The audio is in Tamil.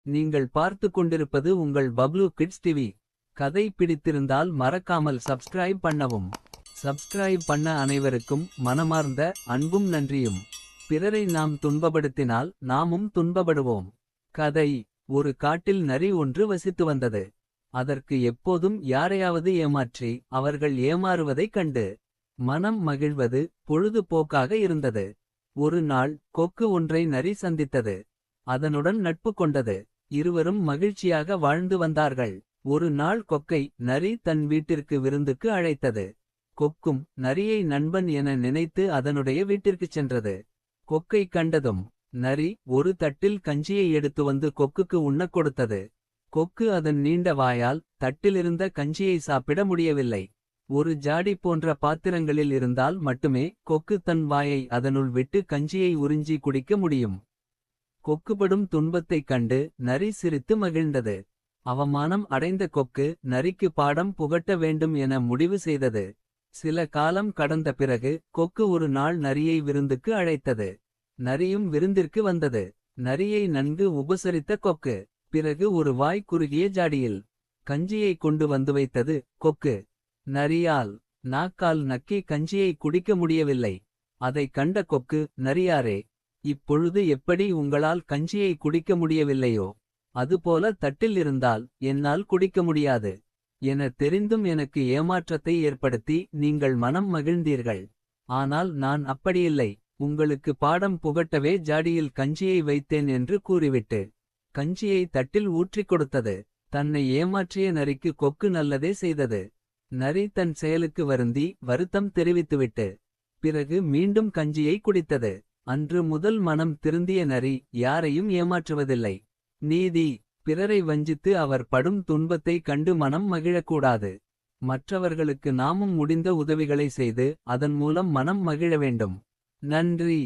நீங்கள் பார்த்து கொண்டிருப்பது உங்கள் பப்ளு கிட்ஸ் டிவி. கதை பிடித்திருந்தால் மறக்காமல் சப்ஸ்கிரைப் பண்ணவும். சப்ஸ்கிரைப் பண்ண அனைவருக்கும் மனமார்ந்த அன்பும் நன்றியும். பிறரை நாம் துன்பப்படுத்தினால் நாமும் துன்பப்படுவோம். கதை. ஒரு காட்டில் நரி ஒன்று வசித்து வந்தது. அதற்கு எப்போதும் யாரையாவது ஏமாற்றி அவர்கள் ஏமாறுவதைக் கண்டு மனம் மகிழ்வது பொழுதுபோக்காக இருந்தது. ஒரு நாள் கொக்கு ஒன்றை நரி சந்தித்தது. அதனுடன் நட்பு கொண்டது. இருவரும் மகிழ்ச்சியாக வாழ்ந்து வந்தார்கள். ஒரு நாள் கொக்கை நரி தன் வீட்டிற்கு விருந்துக்கு அழைத்தது. கொக்கும் நரியை நண்பன் என நினைத்து அதனுடைய வீட்டிற்குச் சென்றது. கொக்கை கண்டதும் நரி ஒரு தட்டில் கஞ்சியை எடுத்து வந்து கொக்குக்கு உண்ணக் கொடுத்தது. கொக்கு அதன் நீண்ட வாயால் தட்டிலிருந்த கஞ்சியை சாப்பிட முடியவில்லை. ஒரு ஜாடி போன்ற பாத்திரங்களில் இருந்தால் மட்டுமே கொக்கு தன் வாயை அதனுள் விட்டு கஞ்சியை உறிஞ்சி குடிக்க முடியும். கொக்குபடும் துன்பத்தைக் கண்டு நரி சிரித்து மகிழ்ந்தது. அவமானம் அடைந்த கொக்கு நரிக்கு பாடம் புகட்ட வேண்டும் என முடிவு செய்தது. சில காலம் கடந்த பிறகு கொக்கு ஒரு நாள் நரியை விருந்துக்கு அழைத்தது. நரியும் விருந்திற்கு வந்தது. நரியை நன்கு உபசரித்த கொக்கு பிறகு ஒரு வாய் குறுகிய ஜாடியில் கஞ்சியை கொண்டு வந்து வைத்தது. கொக்கு நரியால் நாக்கால் நக்கி கஞ்சியை குடிக்க முடியவில்லை. அதைக் கண்ட கொக்கு நரியாரே, இப்பொழுது எப்படி உங்களால் கஞ்சியை குடிக்க முடியவில்லையோ அதுபோல தட்டில் இருந்தால் என்னால் குடிக்க முடியாது என தெரிந்தும் எனக்கு ஏமாற்றத்தை ஏற்படுத்தி நீங்கள் மனம் மகிழ்ந்தீர்கள். ஆனால் நான் அப்படியில்லை. உங்களுக்கு பாடம் புகட்டவே ஜாடியில் கஞ்சியை வைத்தேன் என்று கூறிவிட்டு கஞ்சியை தட்டில் ஊற்றிக் கொடுத்தது. தன்னை ஏமாற்றிய நரிக்கு கொக்கு நல்லதே செய்தது. நரி தன் செயலுக்கு வருந்தி வருத்தம் தெரிவித்துவிட்டு பிறகு மீண்டும் கஞ்சியை குடித்தது. அன்று முதல் மனம் திருந்திய நரி யாரையும் ஏமாற்றுவதில்லை. நீதி. பிறரை வஞ்சித்து அவர் படும் துன்பத்தை கண்டு மனம் மகிழக்கூடாது. மற்றவர்களுக்கு நாமும் முடிந்த உதவிகளை செய்து அதன் மூலம் மனம் மகிழ வேண்டும். நன்றி.